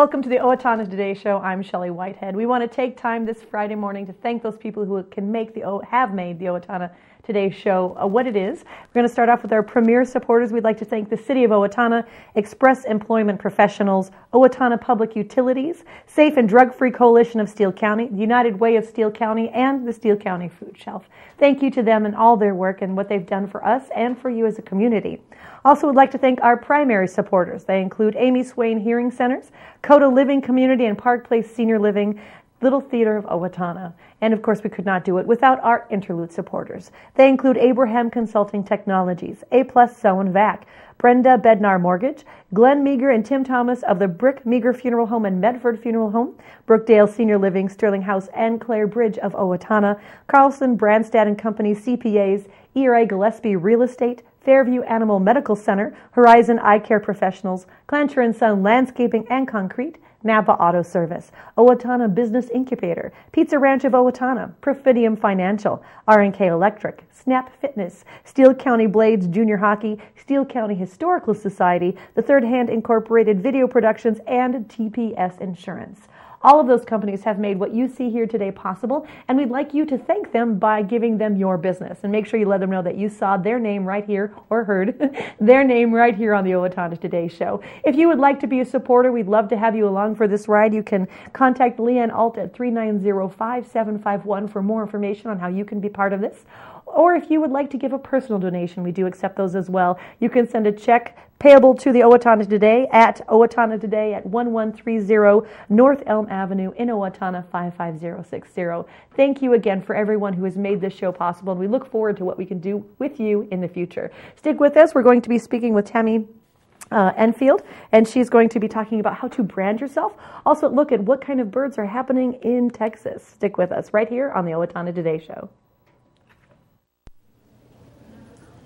Welcome to the Owatonna Today Show. I'm Shelley Whitehead. We want to take time this Friday morning to thank those people who have made the Owatonna Today Show what it is. We're going to start off with our premier supporters. We'd like to thank the City of Owatonna, Express Employment Professionals, Owatonna Public Utilities, Safe and Drug-Free Coalition of Steele County, the United Way of Steele County, and the Steele County Food Shelf. Thank you to them and all their work and what they've done for us and for you as a community. Also would like to thank our primary supporters. They include Amy Swain Hearing Centers, Coda Living Community and Park Place Senior Living, Little Theater of Owatonna. And of course, we could not do it without our interlude supporters. They include Abraham Consulting Technologies, A+ Sew and Vac, Brenda Bednar Mortgage, Glenn Meager and Tim Thomas of the Brick Meager Funeral Home and Medford Funeral Home, Brookdale Senior Living, Sterling House, and Claire Bridge of Owatonna, Carlson, Brandstad and Company CPAs, ERA Gillespie Real Estate, Fairview Animal Medical Center, Horizon Eye Care Professionals, Clancher & Son Landscaping and Concrete, Napa Auto Service, Owatonna Business Incubator, Pizza Ranch of Owatonna, Perfidium Financial, R&K Electric, Snap Fitness, Steele County Blades Junior Hockey, Steele County Historical Society, the Third Hand Incorporated Video Productions, and TPS Insurance. All of those companies have made what you see here today possible, and we'd like you to thank them by giving them your business. And make sure you let them know that you saw their name right here, or heard their name right here on the Owatonna Today Show. If you would like to be a supporter, we'd love to have you along for this ride. You can contact Leanne Alt at 390-5751 for more information on how you can be part of this. Or if you would like to give a personal donation, we do accept those as well. You can send a check payable to the Owatonna Today at Owatonna Today at 1130 North Elm Avenue in Owatonna 55060. Thank you again for everyone who has made this show possible, and we look forward to what we can do with you in the future. Stick with us. We're going to be speaking with Tammy Enfield, and she's going to be talking about how to brand yourself. Also, look at what kind of birds are happening in Texas. Stick with us right here on the Owatonna Today Show.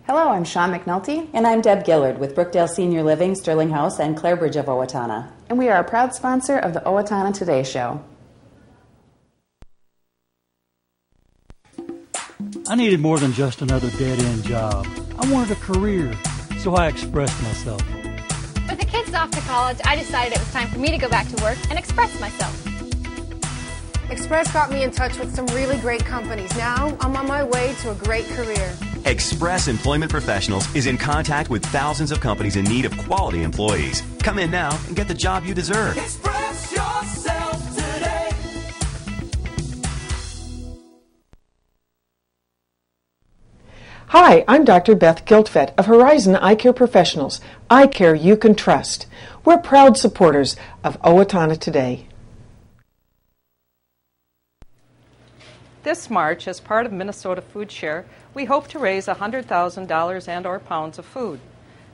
Hello, I'm Sean McNulty. And I'm Deb Gillard with Brookdale Senior Living, Sterling House, and Claire Bridge of Owatonna. And we are a proud sponsor of the Owatonna Today Show. I needed more than just another dead-end job. I wanted a career, so I expressed myself. With the kids off to college, I decided it was time for me to go back to work and express myself. Express got me in touch with some really great companies. Now I'm on my way to a great career. Express Employment Professionals is in contact with thousands of companies in need of quality employees. Come in now and get the job you deserve. Express yourself today. Hi, I'm Dr. Beth Giltvet of Horizon Eye Care Professionals. Eye care you can trust. We're proud supporters of Owatonna Today. This March, as part of Minnesota Food Share, we hope to raise $100,000 and/or pounds of food.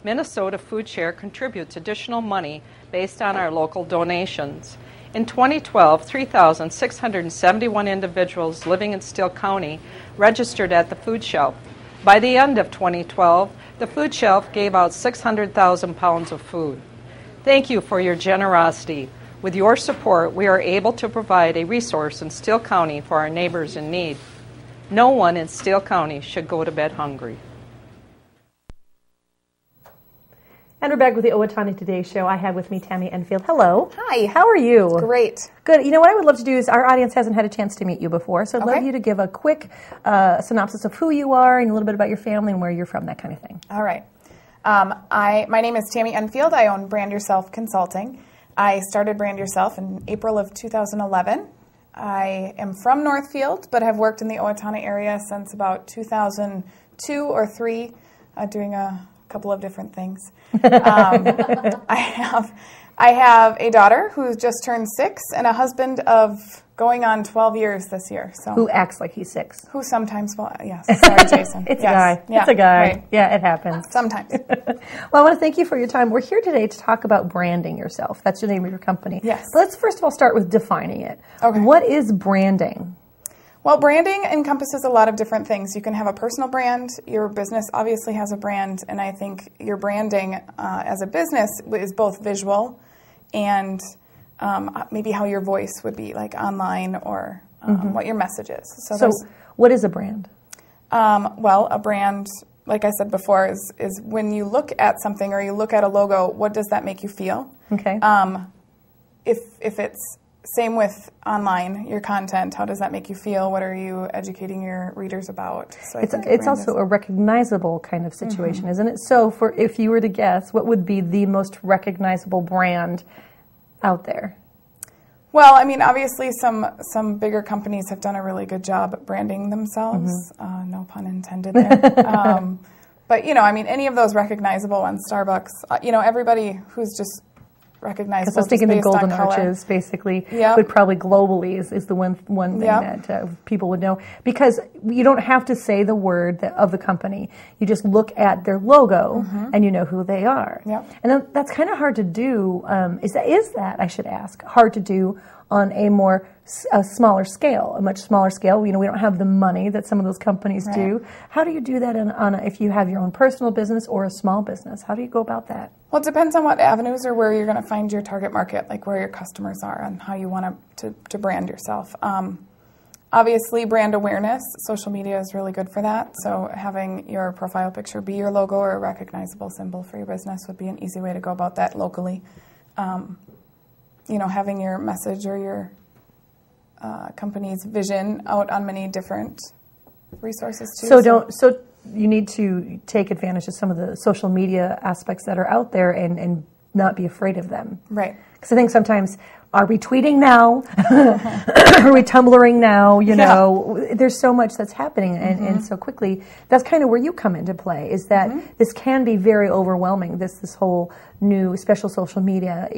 Minnesota Food Share contributes additional money based on our local donations. In 2012, 3,671 individuals living in Steele County registered at the food shelf. By the end of 2012, the food shelf gave out 600,000 pounds of food. Thank you for your generosity. With your support, we are able to provide a resource in Steele County for our neighbors in need. No one in Steele County should go to bed hungry. And we're back with the Owatonna Today Show. I have with me Tammy Enfield. Hello. Hi. How are you? Great. Good. You know, what I would love to do is, our audience hasn't had a chance to meet you before, so I'd love you to give a quick synopsis of who you are and a little bit about your family and where you're from, that kind of thing. All right. My name is Tammy Enfield. I own Brand Yourself Consulting. I started Brand Yourself in April of 2011. I am from Northfield, but have worked in the Owatonna area since about 2002 or 3, doing a couple of different things. I have a daughter who just turned 6 and a husband of going on 12 years this year. So who acts like he's 6? Who sometimes will, yes. Sorry, Jason. It's a guy. Yeah, it's a guy. Right. Yeah, it happens. Sometimes. Well, I want to thank you for your time. We're here today to talk about branding yourself. That's the name of your company. Yes. But let's first of all start with defining it. Okay. What is branding? Well, branding encompasses a lot of different things. You can have a personal brand. Your business obviously has a brand, and I think your branding as a business is both visual and maybe how your voice would be, like online, or what your message is. So what is a brand? Well, a brand, like I said before, is when you look at something or you look at a logo, what does that make you feel? Okay. if it's same with online, your content, how does that make you feel? What are you educating your readers about? So it's also a recognizable kind of situation, isn't it? So if you were to guess, what would be the most recognizable brand out there? Well, I mean, obviously some bigger companies have done a really good job at branding themselves. No pun intended there. But, you know, I mean, any of those recognizable ones, Starbucks, you know, everybody who's just recognizable. Because I was thinking the golden arches, basically, would probably globally is the one thing that people would know. Because you don't have to say the word of the company. You just look at their logo and you know who they are. And that's kind of hard to do. Is that, I should ask, hard to do on a smaller scale, a much smaller scale? You know, we don't have the money that some of those companies do. How do you do that if you have your own personal business or a small business? How do you go about that? Well, it depends on what avenues or where you're going to find your target market, like where your customers are and how you want to brand yourself. Obviously, brand awareness, social media is really good for that. So having your profile picture be your logo or a recognizable symbol for your business would be an easy way to go about that locally. You know, having your message or your company's vision out on many different resources too. So you need to take advantage of some of the social media aspects that are out there and not be afraid of them. Right. Because I think sometimes, are we tweeting now? Are we Tumblring now? You know, there's so much that's happening and so quickly. That's kind of where you come into play, is that this can be very overwhelming, this whole new special social media.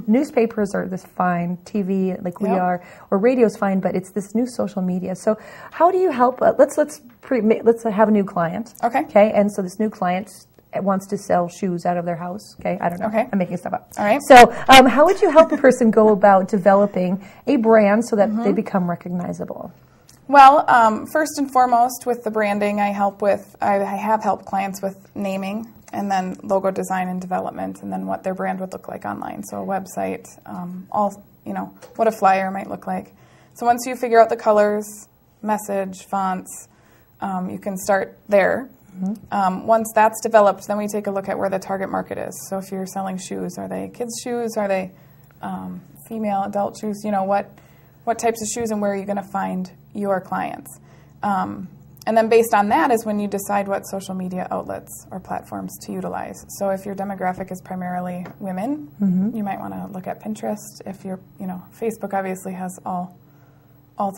Newspapers are this fine, TV like we are, or radio's fine, but it's this new social media. So how do you help? Let's have a new client. Okay. And so this new client wants to sell shoes out of their house. Okay, I don't know. I'm making stuff up. All right. So how would you help a person go about developing a brand so that they become recognizable? Well, first and foremost, with the branding, I have helped clients with naming and then logo design and development, and then what their brand would look like online. So a website, what a flyer might look like. So once you figure out the colors, message, fonts, you can start there. Once that's developed, then we take a look at where the target market is. So if you're selling shoes, are they kids' shoes? Are they female, adult shoes? You know, what types of shoes and where are you going to find your clients? And then based on that is when you decide what social media outlets or platforms to utilize. So if your demographic is primarily women, you might want to look at Pinterest. If Facebook obviously has all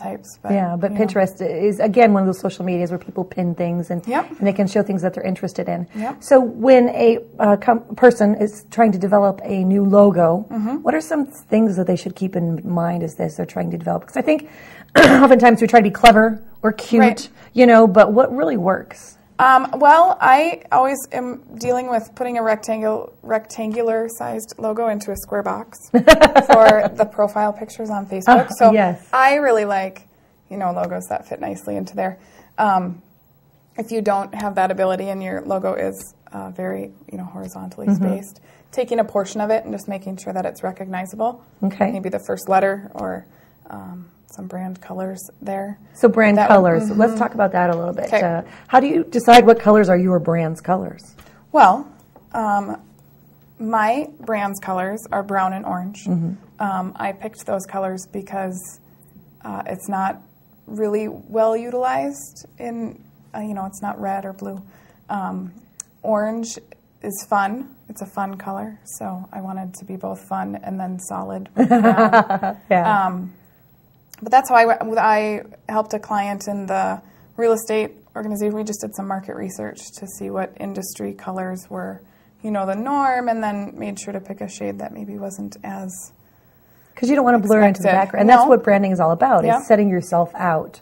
types. But, Pinterest is, again, one of those social medias where people pin things and they can show things that they're interested in. So when a person is trying to develop a new logo, what are some things that they should keep in mind as they're trying to develop? Because I think oftentimes we try to be clever or cute, but what really works? Well, I always am dealing with putting a rectangular-sized logo into a square box for the profile pictures on Facebook. I really like, logos that fit nicely into there. If you don't have that ability and your logo is very, horizontally spaced, taking a portion of it and just making sure that it's recognizable. Maybe the first letter or some brand colors there. So brand colors. Let's talk about that a little bit. How do you decide what colors are your brand's colors? Well, my brand's colors are brown and orange. I picked those colors because it's not really well utilized in, it's not red or blue. Orange is fun. It's a fun color, so I wanted to be both fun and then solid with brown. But that's how I helped a client in the real estate organization. We just did some market research to see what industry colors were, the norm, and then made sure to pick a shade that maybe wasn't as because you don't want to blur into the background. And that's what branding is all about, is setting yourself out,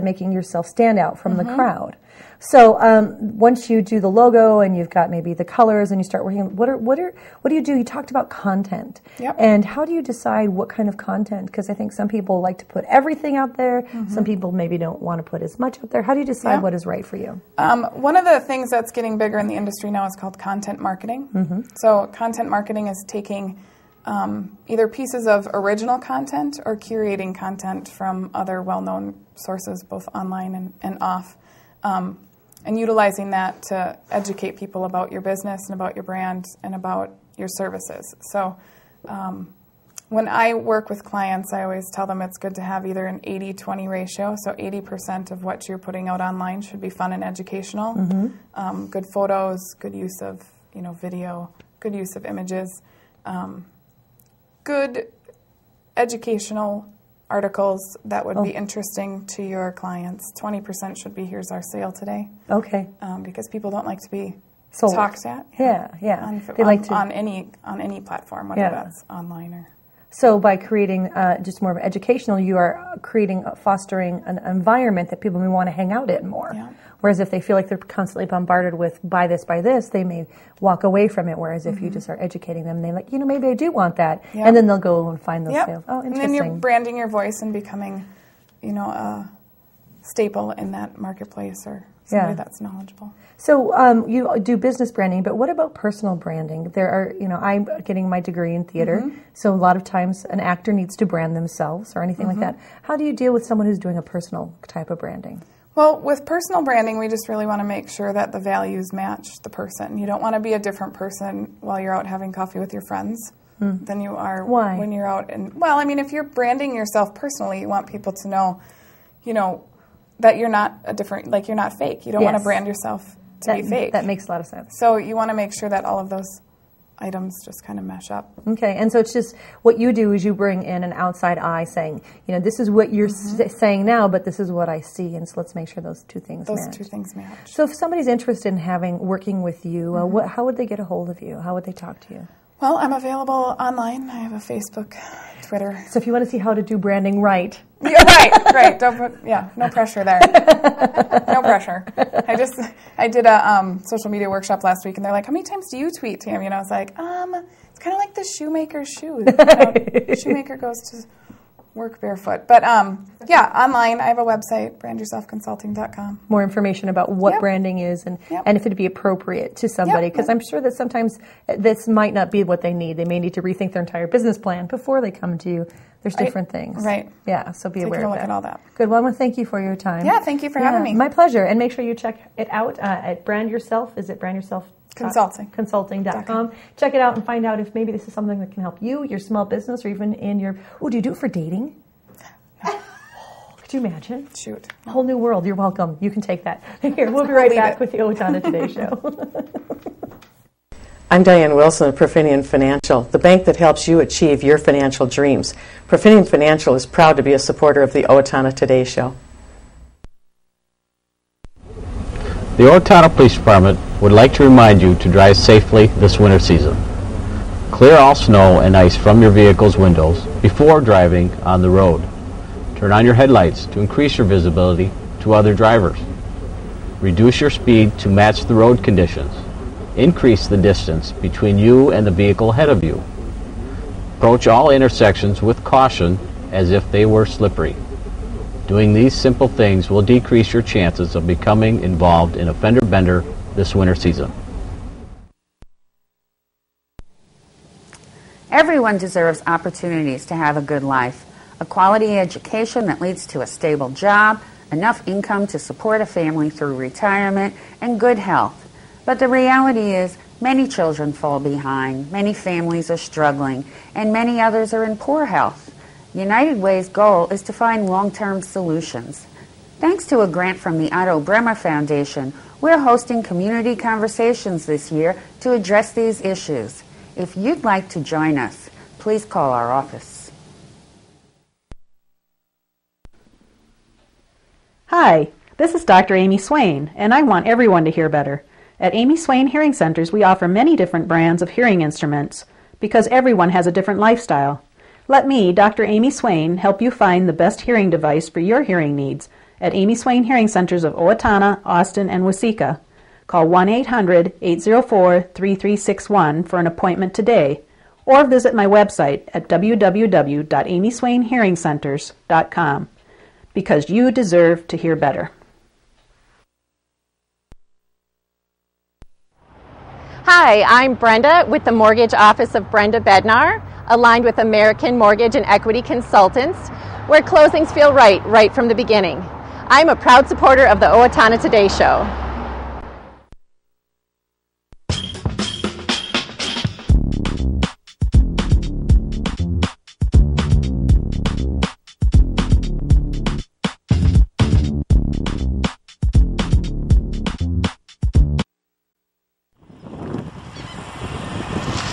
making yourself stand out from the crowd. So once you do the logo and you've got maybe the colors and you start working, what do you do? You talked about content. And how do you decide what kind of content? Because I think some people like to put everything out there. Some people maybe don't want to put as much out there. How do you decide what is right for you? One of the things that's getting bigger in the industry now is called content marketing. So content marketing is taking either pieces of original content or curating content from other well-known sources, both online and off. And utilizing that to educate people about your business and about your brand and about your services. So one When I work with clients, I always tell them it's good to have either an 80-20 ratio, so 80% of what you're putting out online should be fun and educational, good photos, good use of video, good use of images, good educational articles that would be interesting to your clients. 20% should be, here's our sale today. Okay. Because people don't like to be Sold. talked at. Yeah. They like to on any platform, whether that's online or. So by creating just more of educational, you are fostering an environment that people may want to hang out in more. Yeah. Whereas if they feel like they're constantly bombarded with buy this, they may walk away from it. Whereas if you just are educating them, they like, maybe I do want that. Yeah. And then they'll go and find those sales. Oh, interesting. And then you're branding your voice and becoming, a staple in that marketplace or somebody that's knowledgeable. So you do business branding, but what about personal branding? There are, I'm getting my degree in theater, so a lot of times an actor needs to brand themselves or anything like that. How do you deal with someone who's doing a personal type of branding? Well, with personal branding, we just really want to make sure that the values match the person. You don't want to be a different person while you're out having coffee with your friends than you are when you're out. If you're branding yourself personally, you want people to know, that you're not you're not fake. You don't want to brand yourself to be fake. That makes a lot of sense. So you want to make sure that all of those items just kind of mesh up. Okay, and so it's just what you do is you bring in an outside eye saying, this is what you're saying now, but this is what I see, and so let's make sure those two things match. Those two things match. So if somebody's interested in working with you, how would they get a hold of you? How would they talk to you? Well, I'm available online. I have a Facebook, Twitter. So if you want to see how to do branding right. Yeah, right. Don't put, no pressure there. No pressure. I did a social media workshop last week, and they're like, how many times do you tweet, Tammy? And I was like, it's kind of like the shoemaker's shoes. The shoemaker goes to work barefoot. But online, I have a website, brandyourselfconsulting.com. More information about what branding is and if it'd be appropriate to somebody. Because I'm sure that sometimes this might not be what they need. They may need to rethink their entire business plan before they come to you. There's different things. Right. Yeah, so be aware of that. Take a look at all that. Good. Well, I want to thank you for your time. Yeah, thank you for having me. My pleasure. And make sure you check it out at Brand Yourself. Is it Brand Yourself? Consulting.com. Check it out and find out if maybe this is something that can help you, your small business, or even in your... Oh, do you do it for dating? No. Could you imagine? Shoot. A whole new world. You're welcome. You can take that. Here, we'll be right back with the Owatonna Today Show. I'm Diane Wilson of Profinium Financial, the bank that helps you achieve your financial dreams. Profinium Financial is proud to be a supporter of the Owatonna Today Show. The Owatonna Police Department would like to remind you to drive safely this winter season. Clear all snow and ice from your vehicle's windows before driving on the road. Turn on your headlights to increase your visibility to other drivers. Reduce your speed to match the road conditions. Increase the distance between you and the vehicle ahead of you. Approach all intersections with caution as if they were slippery. Doing these simple things will decrease your chances of becoming involved in a fender bender this winter season. Everyone deserves opportunities to have a good life, a quality education that leads to a stable job, enough income to support a family through retirement, and good health. But the reality is, many children fall behind, many families are struggling, and many others are in poor health. United Way's goal is to find long-term solutions. Thanks to a grant from the Otto Bremer Foundation, we're hosting community conversations this year to address these issues. If you'd like to join us, please call our office. Hi, this is Dr. Amy Swain, and I want everyone to hear better. At Amy Swain Hearing Centers, we offer many different brands of hearing instruments because everyone has a different lifestyle. Let me, Dr. Amy Swain, help you find the best hearing device for your hearing needs at Amy Swain Hearing Centers of Owatonna, Austin, and Waseca. Call 1-800-804-3361 for an appointment today, or visit my website at www.amyswainhearingcenters.com, because you deserve to hear better. Hi, I'm Brenda with the Mortgage Office of Brenda Bednar, aligned with American Mortgage and Equity Consultants, where closings feel right from the beginning. I'm a proud supporter of the Owatonna Today Show.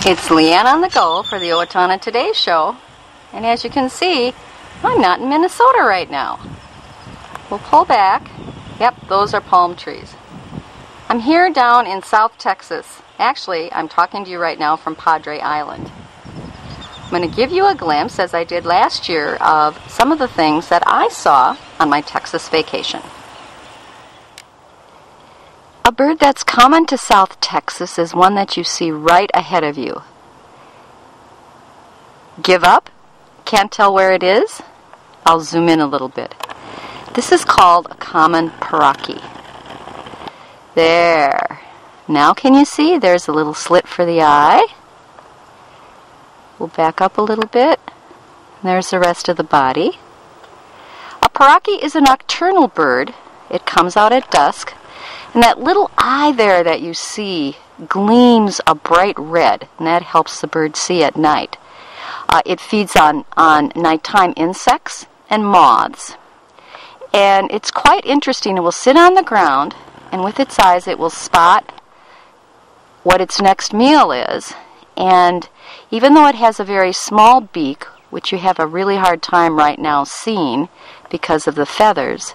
It's Leanne on the go for the Owatonna Today Show, and as you can see, I'm not in Minnesota right now. We'll pull back. Yep, those are palm trees. I'm here down in South Texas. Actually, I'm talking to you right now from Padre Island. I'm going to give you a glimpse, as I did last year, of some of the things that I saw on my Texas vacation. A bird that's common to South Texas is one that you see right ahead of you. Give up? Can't tell where it is? I'll zoom in a little bit. This is called a common paraki. There. Now can you see? There's a little slit for the eye. We'll back up a little bit. There's the rest of the body. A paraki is a nocturnal bird. It comes out at dusk. And that little eye there that you see gleams a bright red, and that helps the bird see at night. It feeds on nighttime insects and moths. And it's quite interesting. It will sit on the ground, and with its eyes it will spot what its next meal is. And even though it has a very small beak, which you have a really hard time right now seeing because of the feathers,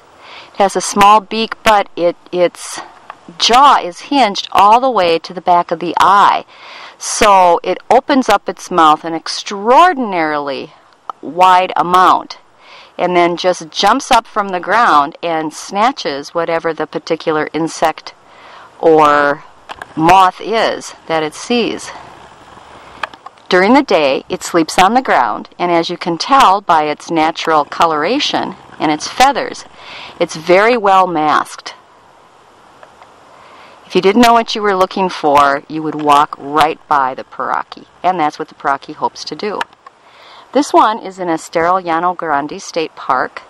it has a small beak, but its jaw is hinged all the way to the back of the eye. So it opens up its mouth an extraordinarily wide amount, and then just jumps up from the ground and snatches whatever the particular insect or moth is that it sees. During the day, it sleeps on the ground, and as you can tell by its natural coloration and its feathers, it's very well masked. If you didn't know what you were looking for, you would walk right by the paraki, and that's what the paraki hopes to do. This one is in Estero Llano Grande State Park,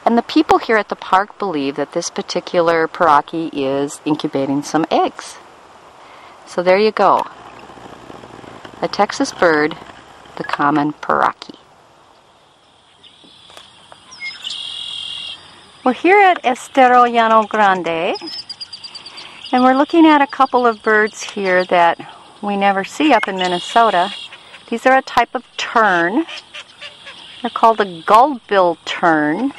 and the people here at the park believe that this particular paraki is incubating some eggs. So there you go. A Texas bird, the common paraki. We're here at Estero Llano Grande, and we're looking at a couple of birds here that we never see up in Minnesota. These are a type of tern. They're called a gull-billed tern.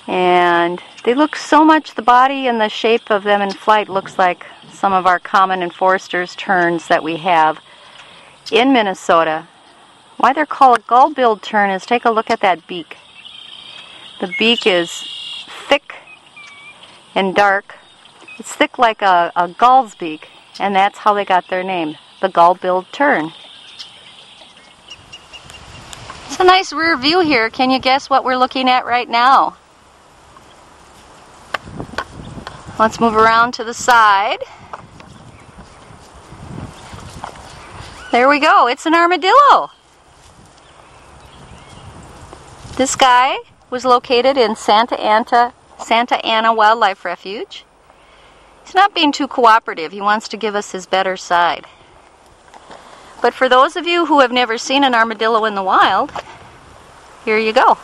And they look so much, the body and the shape of them in flight looks like some of our common and forester's terns that we have in Minnesota. Why they're called a gull-billed tern is take a look at that beak. The beak is thick and dark. It's thick like a gull's beak, and that's how they got their name, the gull-billed tern. It's a nice rear view here. Can you guess what we're looking at right now? Let's move around to the side. There we go. It's an armadillo. This guy was located in Santa Ana Wildlife Refuge. He's not being too cooperative. He wants to give us his better side. But for those of you who have never seen an armadillo in the wild, here you go.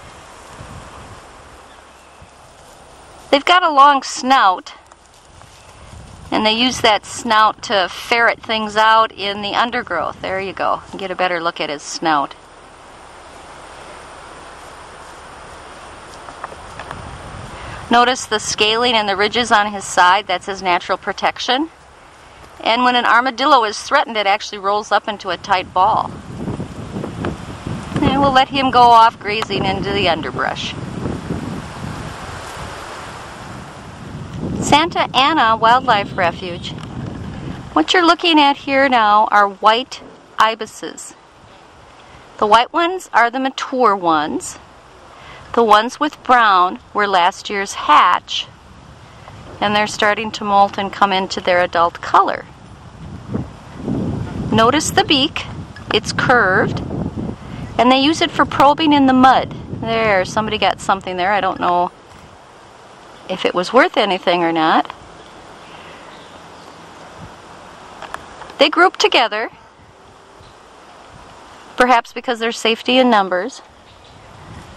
They've got a long snout, and they use that snout to ferret things out in the undergrowth. There you go. Get a better look at his snout. Notice the scaling and the ridges on his side. That's his natural protection. And when an armadillo is threatened, it actually rolls up into a tight ball. And we'll let him go off grazing into the underbrush. Santa Ana Wildlife Refuge. What you're looking at here now are white ibises. The white ones are the mature ones. The ones with brown were last year's hatch, and they're starting to molt and come into their adult color. Notice the beak. It's curved, and they use it for probing in the mud. There, somebody got something there. I don't know if it was worth anything or not. They group together, perhaps because there's safety in numbers.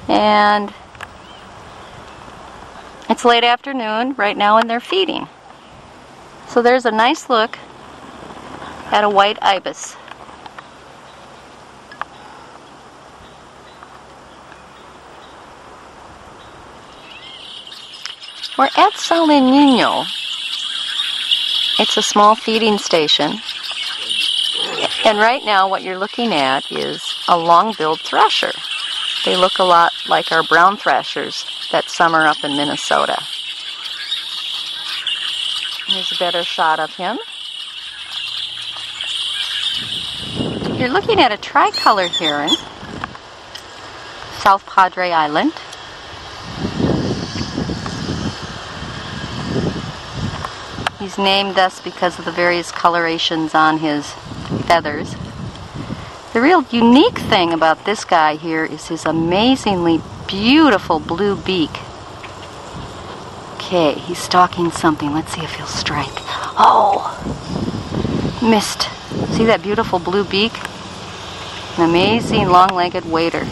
And it's late afternoon right now, and they're feeding. So there's a nice look at a white ibis. We're at Sal Niño. It's a small feeding station. And right now what you're looking at is a long-billed thresher. They look a lot like our brown threshers that summer up in Minnesota. Here's a better shot of him. You're looking at a tricolored heron, South Padre Island. He's named thus because of the various colorations on his feathers. The real unique thing about this guy here is his amazingly beautiful blue beak. Okay, he's stalking something. Let's see if he'll strike. Oh! Missed. See that beautiful blue beak? An amazing long-legged wader.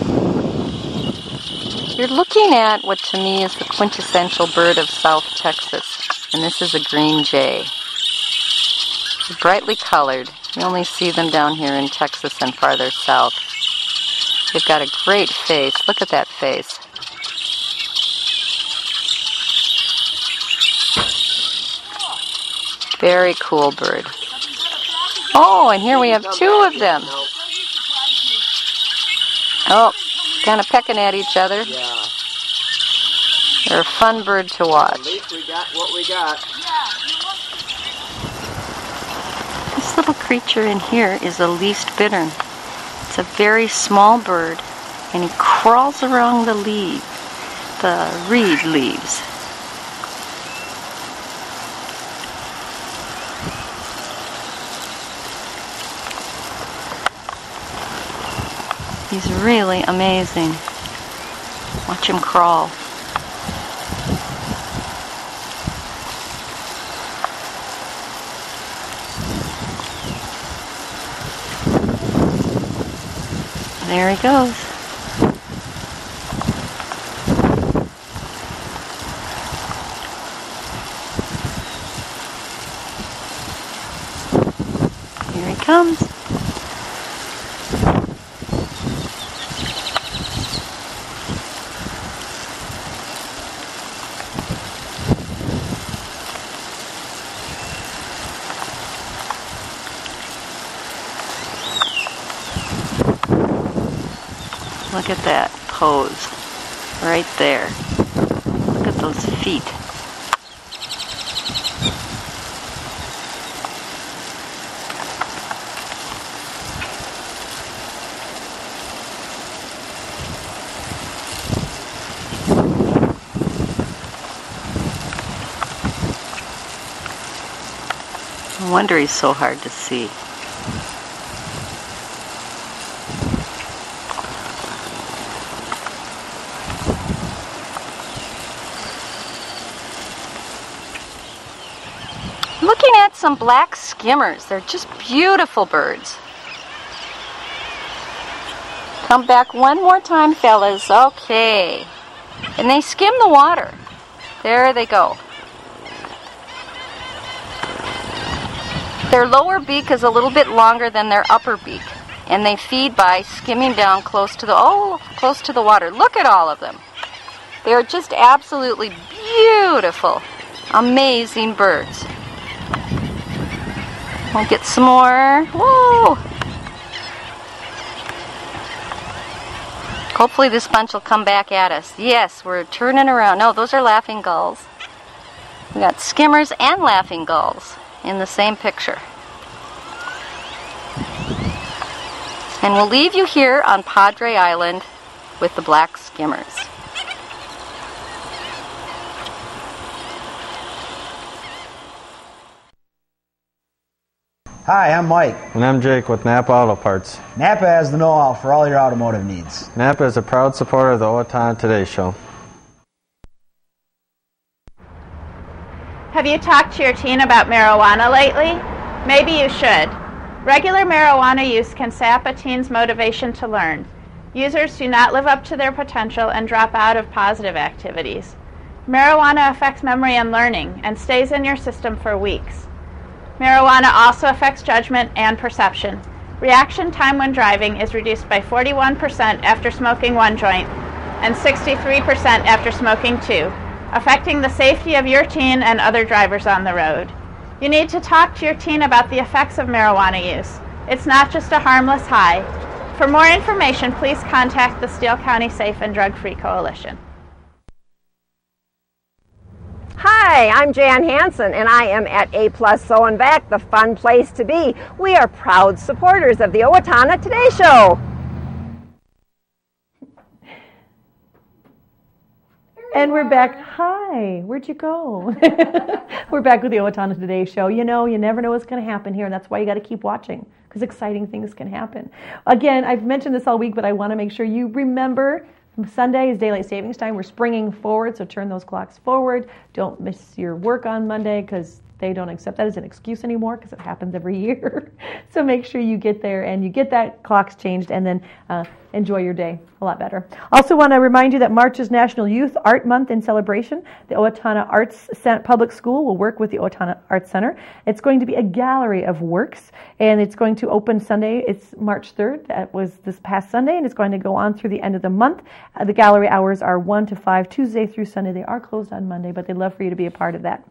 You're looking at what to me is the quintessential bird of South Texas, and this is a green jay. They're brightly colored. You only see them down here in Texas and farther south. They've got a great face. Look at that face. Very cool bird. Oh, and here we have two of them. Oh, kind of pecking at each other. Yeah. They're a fun bird to watch. At least we got what we got. This little creature in here is a least bittern. It's a very small bird, and he crawls around the reed leaves. He's really amazing. Watch him crawl. There he goes. Here he comes. Look at that pose right there. Look at those feet. No wonder he's so hard to see. Looking at some black skimmers. They're just beautiful birds. Come back one more time, fellas. Okay. And they skim the water. There they go. Their lower beak is a little bit longer than their upper beak, and they feed by skimming down close to the water. Look at all of them. They're just absolutely beautiful, amazing birds. We'll get some more. Whoa! Hopefully this bunch will come back at us. Yes, we're turning around. No, those are laughing gulls. We got skimmers and laughing gulls in the same picture. And we'll leave you here on Padre Island with the black skimmers. Hi, I'm Mike. And I'm Jake with Napa Auto Parts. Napa has the know-how for all your automotive needs. Napa is a proud supporter of the Owatonna Today Show. Have you talked to your teen about marijuana lately? Maybe you should. Regular marijuana use can sap a teen's motivation to learn. Users do not live up to their potential and drop out of positive activities. Marijuana affects memory and learning and stays in your system for weeks. Marijuana also affects judgment and perception. Reaction time when driving is reduced by 41% after smoking one joint and 63% after smoking two. affecting the safety of your teen and other drivers on the road. You need to talk to your teen about the effects of marijuana use. It's not just a harmless high. For more information, please contact the Steele County Safe and Drug-Free Coalition. Hi, I'm Jan Hansen, and I am at A+ So and Back, the fun place to be. We are proud supporters of the Owatonna Today Show. And we're back. Hi, where'd you go? We're back with the Owatonna Today Show. You know, you never know what's going to happen here, and that's why you got to keep watching, because exciting things can happen. Again, I've mentioned this all week, but I want to make sure you remember Sunday is daylight savings time. We're springing forward, so turn those clocks forward. Don't miss your work on Monday, because they don't accept that as an excuse anymore, because it happens every year. So make sure you get there and you get that clocks changed, and then enjoy your day a lot better. Also want to remind you that March is National Youth Art Month in celebration. The Owatonna Arts Public School will work with the Owatonna Arts Center. It's going to be a gallery of works, and it's going to open Sunday. It's March 3rd. That was this past Sunday, and it's going to go on through the end of the month. The gallery hours are 1 to 5, Tuesday through Sunday. They are closed on Monday, but they'd love for you to be a part of that.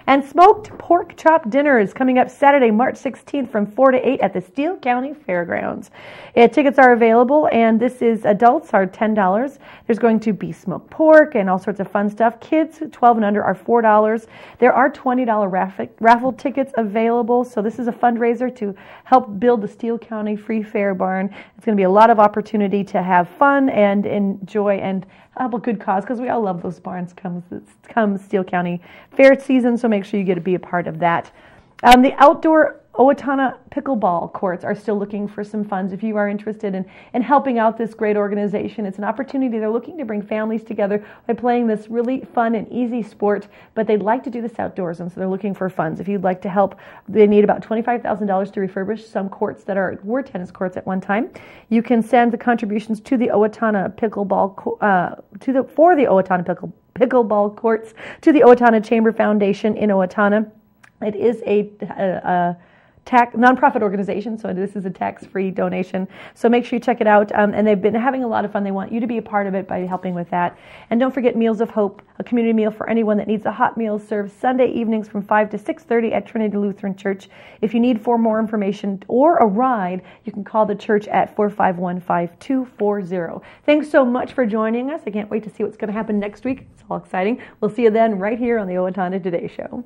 And smoked pork chop dinner is coming up Saturday, March 16th from 4 to 8 at the Steele County Fairgrounds. Tickets are available, and this is adults are $10. There's going to be smoked pork and all sorts of fun stuff. Kids 12 and under are $4. There are $20 raffle tickets available, so this is a fundraiser to help build the Steele County Free Fair Barn. It's going to be a lot of opportunity to have fun and enjoy and help a good cause, because we all love those barns come Steele County Fair season, so make sure you get to be a part of that. The outdoor Owatonna pickleball courts are still looking for some funds. If you are interested in helping out this great organization, it's an opportunity. They're looking to bring families together by playing this really fun and easy sport, but they'd like to do this outdoors, and so they're looking for funds. If you'd like to help, they need about $25,000 to refurbish some courts that were tennis courts at one time. You can send the contributions to the Owatonna pickleball for the Owatonna pickleball courts to the Owatonna Chamber Foundation in Owatonna. It is a nonprofit organization, so this is a tax-free donation. So make sure you check it out. And they've been having a lot of fun. They want you to be a part of it by helping with that. And don't forget Meals of Hope, a community meal for anyone that needs a hot meal, served Sunday evenings from 5 to 6:30 at Trinity Lutheran Church. If you need more information or a ride, you can call the church at 451-5240. Thanks so much for joining us. I can't wait to see what's going to happen next week. It's all exciting. We'll see you then right here on the Owatonna Today Show.